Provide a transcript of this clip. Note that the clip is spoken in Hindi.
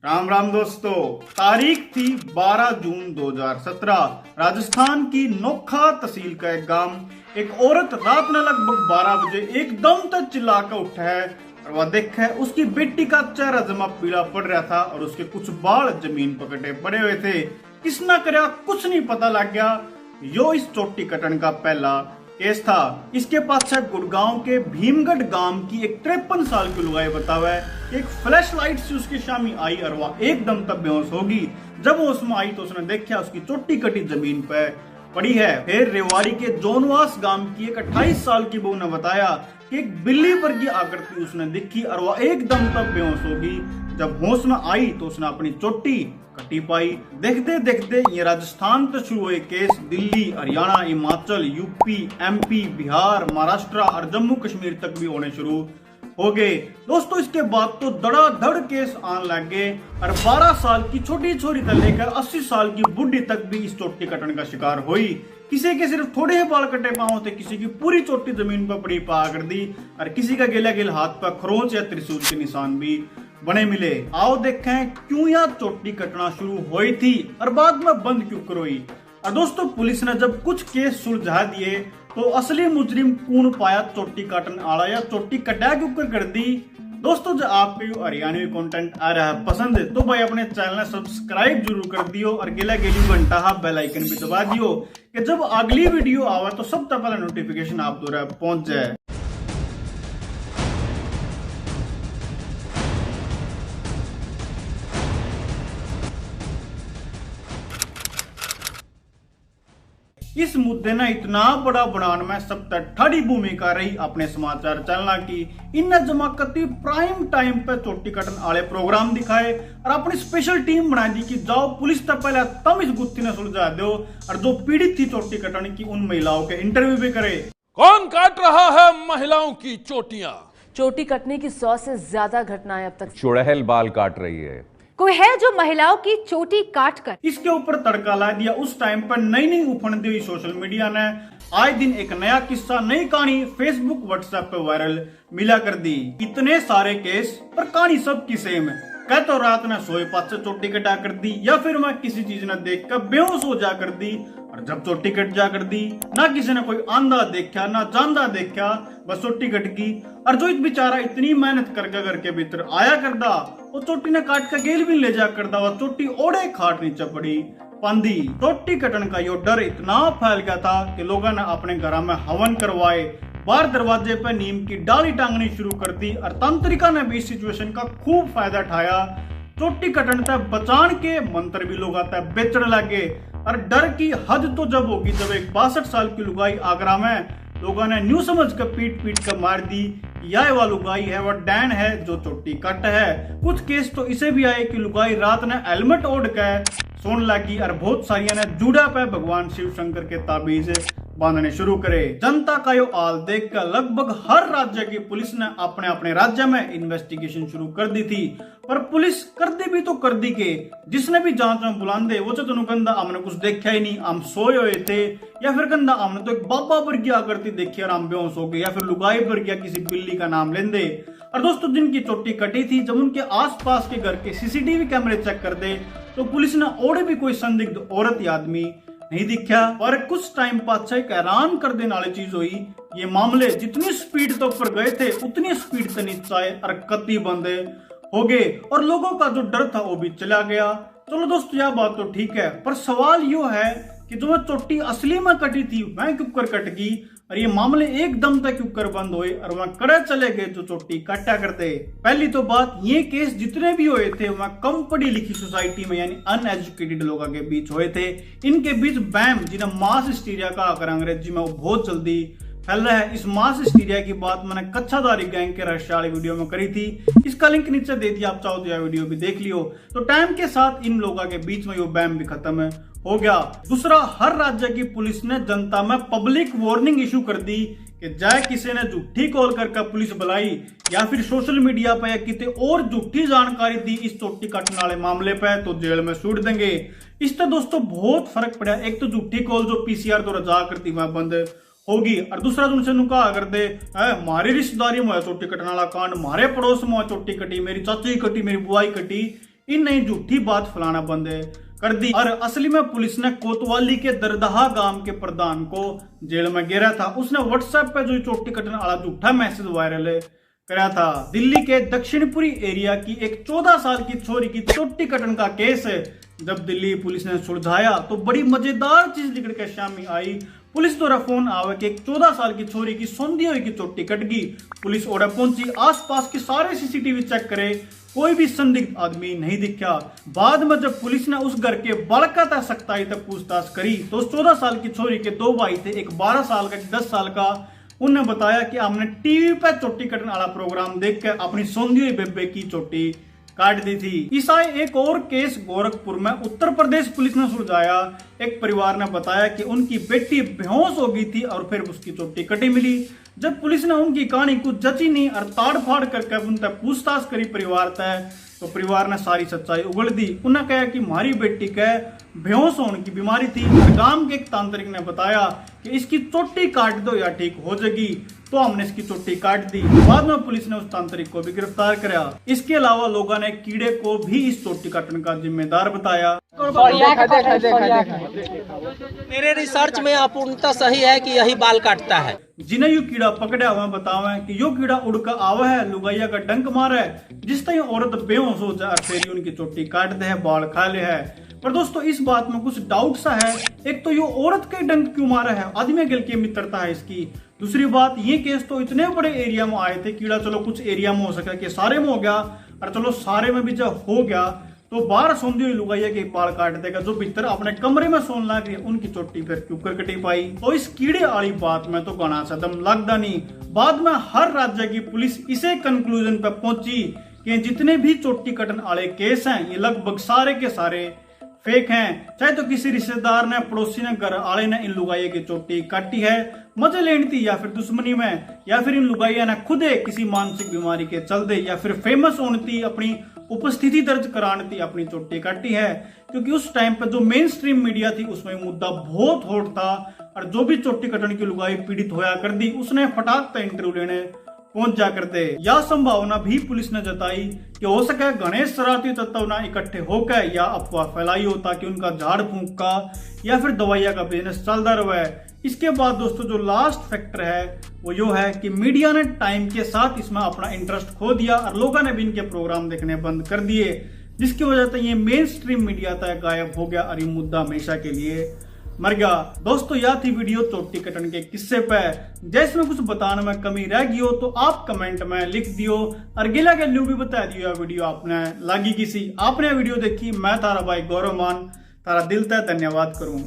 राम राम दोस्तों। तारीख थी 12 जून 2017। राजस्थान की नोखा तहसील का एक गांव। एक औरत रात में लगभग 12 बजे एकदम तक चिल्ला कर उठा है और वह देखा है उसकी बेटी का चेहरा जमा पीला पड़ रहा था और उसके कुछ बाल जमीन पर कटे पड़े हुए थे। किस ना करया कुछ नहीं पता लग गया यो इस चोटी कटन का पहला केस था। इसके पास गुड़गांव के भीमगढ़ गांव की एक 53 साल की लुगाई बतावा है। एक फ्लैश लाइट से उसके शामी आई और वह एकदम तब बेहोश होगी। जब वो उसमें आई तो उसने देखा उसकी चोटी कटी जमीन पर पड़ी है। फिर रेवाड़ी के जोनवास गांव की एक 28 साल की बहू ने बताया कि एक बिल्ली वर्गी आकृति उसने दिखी और वह एकदम तब बेहोश होगी। जब होश में आई तो उसने अपनी चोटी कटी पाई। देखते देखते ये राजस्थान से शुरू हुए case Delhi, Haryana, Himachal, UP, MP, Bihar, Maharashtra और जम्मू कश्मीर तक भी होने शुरू हो गए। दोस्तों इसके बाद तो धड़ाधड़ केस आने लग गए और 12 साल की छोटी छोरी से लेकर 80 साल की बुढ़ी तक भी इस चोटी कटन का शिकार हुई। किसी के सिर्फ थोड़े ही बाल कटे पांव थे, किसी की पूरी चोटी जमीन पर पड़ी पा कर दी और किसी का गिला गिल हाथ पर खरोंच या त्रिशूल के निशान भी बने मिले। आओ देखें क्यों यह चोटी कटना शुरू हुई थी और बाद में बंद क्यों करोई। और दोस्तों पुलिस ने जब कुछ केस सुलझा दिए तो असली मुजरिम कौन पाया चोटी काटन आड़ा या चोटी कटा क्यों कर दी। दोस्तों जो आपको हरियाणवी कंटेंट आ रहा है पसंद है तो भाई अपने चैनल सब्सक्राइब जरूर कर दियो और गिला गिली घंटा बेल आइकन भी दबा दियो कि जब अगली वीडियो आवे तो सबसे पहले नोटिफिकेशन आप द्वारा पहुंच जाए। इस मुद्दे ने इतना बड़ा बनाने में सब तक ठाड़ी भूमिका रही अपने समाचार चैनल की। इन जमाकती प्राइम टाइम पे चोटी कटन आले प्रोग्राम दिखाए और अपनी स्पेशल टीम बना दी कि जाओ पुलिस तक पहले तुम इस गुत्थी ने सुलझा दो और जो पीड़ित थी चोटी कटन की उन महिलाओं के इंटरव्यू भी करे। कौन काट रहा है महिलाओं की चोटियां? चोटी कटने की 100 से ज्यादा घटनाएं अब तक। चुड़ैल बाल काट रही है। कोई है जो महिलाओं की चोटी काट कर इसके ऊपर तड़का ला दिया। उस टाइम पर नई नई उफंड दी सोशल मीडिया ने आए दिन एक नया किस्सा, नई कहानी फेसबुक व्हाट्सएप पे वायरल मिला कर दी। इतने सारे केस पर कहानी सबकी सेम है। कह तो रात ने सोए पास से चोटी कटा कर दी या फिर मैं किसी चीज ने देख कर बेहोश हो जा कर दी और जब चोटी कट जा कर दी ना किसी ने कोई आंधा देखा ना जानदा देखा, बस चोटी कट गई। और जो एक बेचारा इतनी मेहनत करके घर के भीतर आया करदा वो चोटी ने काट कर गेल भी ले जा करदा वह चोटी ओढ़े खाट नीचे पड़ी पंदी। चोटी कटन का यो डर इतना फैल गया था कि लोगों ने अपने घर में हवन करवाए, बाहर दरवाजे पर नीम की डाली टांगनी शुरू कर दी और तांत्रिका ने भी इस सिचुएशन का खूब फायदा उठाया। चोटी कटन तक बचान के मंत्र भी लोग आता बेचने लगे और डर की हद तो जब होगी जब एक 62 साल की लुगाई आगरा में लोगों ने न्यू समझ कर पीट पीट कर मार दी। यह वह लुगाई है वह डैन है जो चोटी कट है। कुछ केस तो इसे भी आए कि लुगाई रात ने हेलमेट ओढ़ कर सोन लगी और बहुत सारिया ने जूड़ा पे भगवान शिव शंकर के ताबीज बांधने शुरू करे। जनता का यो हाल देखकर लगभग हर राज्य की पुलिस ने अपने अपने राज्य में इन्वेस्टिगेशन शुरू कर दी थी। पर पुलिस कर दी भी तो कर दी के जिसने भी जांच में बुलांदे वो तो गंदा हमने कुछ देखा ही नहीं, हम सोए हुए थे या फिर गंदा हमने तो एक बाबा वर्गी आकृति देखी और हम बेहोश हो गए या फिर लुगाई वर्गी किसी बिल्ली का नाम लेंदे। और दोस्तों जिनकी चोटी कटी थी जब उनके आसपास के घर के सीसीटीवी कैमरे चेक कर दे तो पुलिस ने और भी कोई संदिग्ध औरत या आदमी नहीं दिखा। और कुछ टाइम बाद एक हैरान कर देने वाली चीज हुई। ये मामले जितनी स्पीड तो ऊपर गए थे उतनी स्पीड से नीचे आए और कत्ती बंदे हो गए और लोगों का जो डर था वो भी चला गया। चलो दोस्तों यह बात तो ठीक है पर सवाल यो है कि जो चोटी असली में कटी थी वह क्यों कर कट गई और ये मामले एकदम तक क्यों कर बंद हुए और वहां कड़े चले गए जो चोटी काटा करते। पहली तो बात ये केस जितने भी हुए थे वहां कम पढ़ी लिखी सोसाइटी में यानी अनएजुकेटेड लोगों के बीच हुए थे। इनके बीच बैम जिन्हें मास हिस्टीरिया का अगर अंग्रेजी में वो बहुत जल्दी फैल रहा है। इस मास हिस्टीरिया की बात मैंने कच्छाधारी गैंग के रहस्यवाली वीडियो में करी थी, इसका लिंक नीचे दे दिया, आप चाहो तो यह वीडियो भी देख लियो। तो टाइम के साथ इन लोगों के बीच में यो बैम भी खत्म हो गया। दूसरा, हर राज्य की पुलिस ने जनता में पब्लिक वार्निंग इशू कर दी कि चाहे किसी ने झूठी कॉल करके पुलिस बुलाई या फिर सोशल मीडिया पे या किसी और झूठी जानकारी दी इस चोटी कटने वाले मामले पे तो जेल में सूट देंगे। इससे दोस्तों बहुत फर्क पड़ा। एक तो झूठी कॉल जो पीसीआर द्वारा जा करती वह बंद होगी और दूसरा तुमसे नुका अगर दे हमारी रिश्तेदारी में चोटी कटने वाला कांड, हमारे पड़ोस में चोटी कटी, मेरी चाची कटी, मेरी बुआई कटी, इन नई झूठी बात फैलाना बंद कर दी। और असली में पुलिस ने कोतवाली के दरदहा गांव के प्रधान को जेल में घेरा था। उसने व्हाट्सएप पे जो चोटी कटने वाला झूठा मैसेज वायरल कराया था। दिल्ली के दक्षिणपुरी एरिया की एक 14 साल की छोरी की चोटी कटन का केस जब दिल्ली पुलिस ने सुलझाया तो बड़ी मजेदार चीज निकल के सामने आई। पुलिस द्वारा फोन आवे कि एक 14 साल की छोरी की सौंधी हुई की चोटी कट गई। पुलिस ओर पहुंची, आसपास के सारे सीसीटीवी चेक करे, कोई भी संदिग्ध आदमी नहीं दिखा। बाद में जब पुलिस ने उस घर के बालका तक सख्ताई तक पूछताछ करी तो उस 14 साल की छोरी के 2 भाई थे, एक 12 साल का, एक 10 साल का। उन्होंने बताया कि हमने टीवी पर चोटी कटने वाला प्रोग्राम देखकर अपनी सौंधी हुई बेबे की चोटी काट दी थी। ईसाई एक और केस गोरखपुर में उत्तर प्रदेश पुलिस ने सुलझाया। एक परिवार ने बताया कि उनकी बेटी बेहोश हो गई थी और फिर उसकी चोटी कटी मिली। जब पुलिस ने उनकी कहानी कुछ जची नहीं और ताड़ फाड़ करके उनसे पूछताछ करी परिवार तय, तो परिवार ने सारी सच्चाई उगल दी। उन्हें कहा कि हमारी बेटी के बेहोश होने की बीमारी थी। गांव के एक तांत्रिक ने बताया कि इसकी चोटी काट दो या ठीक हो जाएगी, तो हमने इसकी चोटी काट दी। बाद में पुलिस ने उस तांत्रिक को भी गिरफ्तार किया। इसके अलावा लोगों ने कीड़े को भी इस चोटी काटने का जिम्मेदार बताया। मेरे रिसर्च में अपूर्णता सही है कि यही बाल काटता है। जिन्हें यू कीड़ा पकड़ा हुआ बतावे कि यो कीड़ा उड़कर आवा है, लुगाइया का डंक मारे, जिस तरह औरत बेहोश हो जाए फिर उनकी चोटी काट दे है, बाल खा ले है। पर दोस्तों इस बात में कुछ डाउट सा है। एक तो यो औरत के डंक क्यों मारा है, आदमी गिल की मित्रता है इसकी। दूसरी बात, ये केस तो इतने बड़े एरिया में आए थे, कीड़ा चलो कुछ एरिया में हो सका कि सारे में हो गया, और चलो सारे में भी जब हो गया तो बाहर सौंधी हुई लुगाइया के बाल काट देगा, जो भीतर अपने कमरे में सोन लग रही है उनकी चोटी फिर क्यों कर कटी पाई। तो इस कीड़े वाली बात में तो गाना सा दम लगता नहीं। बाद में हर राज्य की पुलिस इसे कंक्लूजन पे पहुंची कि जितने भी चोटी कटन वाले केस हैं ये लगभग सारे के सारे फेक हैं। चाहे तो किसी रिश्तेदार ने, पड़ोसी ने, घर वाले ने इन लुगाइया की चोटी काटी है मजे लेनी थी, या फिर दुश्मनी में, या फिर इन लुगाइया ने खुद किसी मानसिक बीमारी के चलते, या फिर फेमस होनी थी, अपनी उपस्थिति दर्ज करानी थी, अपनी चोटी काटी है। क्योंकि उस टाइम पर जो मेन स्ट्रीम मीडिया थी उसमें मुद्दा बहुत हॉट था, और जो भी चोटी कटन की लुगाई पीड़ित होया कर दी उसने फटाक से इंटरव्यू लेने पहुंच जा करते। यह संभावना भी पुलिस ने जताई कि हो सके गणेश शरारती तत्व ना इकट्ठे होकर या अफवाह फैलाई हो ताकि उनका झाड़ फूंक का या फिर दवाइयां का बिजनेस चलता रहे। इसके बाद दोस्तों जो लास्ट फैक्टर है वो यो है कि मीडिया ने टाइम के साथ इसमें अपना इंटरेस्ट खो दिया और लोगों ने भी इनके प्रोग्राम देखने बंद कर दिए, जिसकी वजह से ये मेन स्ट्रीम मीडिया तक गायब हो गया और ये मुद्दा हमेशा के लिए मर गया। दोस्तों यह थी वीडियो चोटी कटन के किस्से पे। जैसे में कुछ बताने में कमी रह गई हो तो आप कमेंट में लिख दियो, और गिला के ल्यू भी बता दियो वीडियो आपने लगी किसी। आपने वीडियो देखी, मैं तारा भाई गौरव मान तारा दिल से धन्यवाद करूं।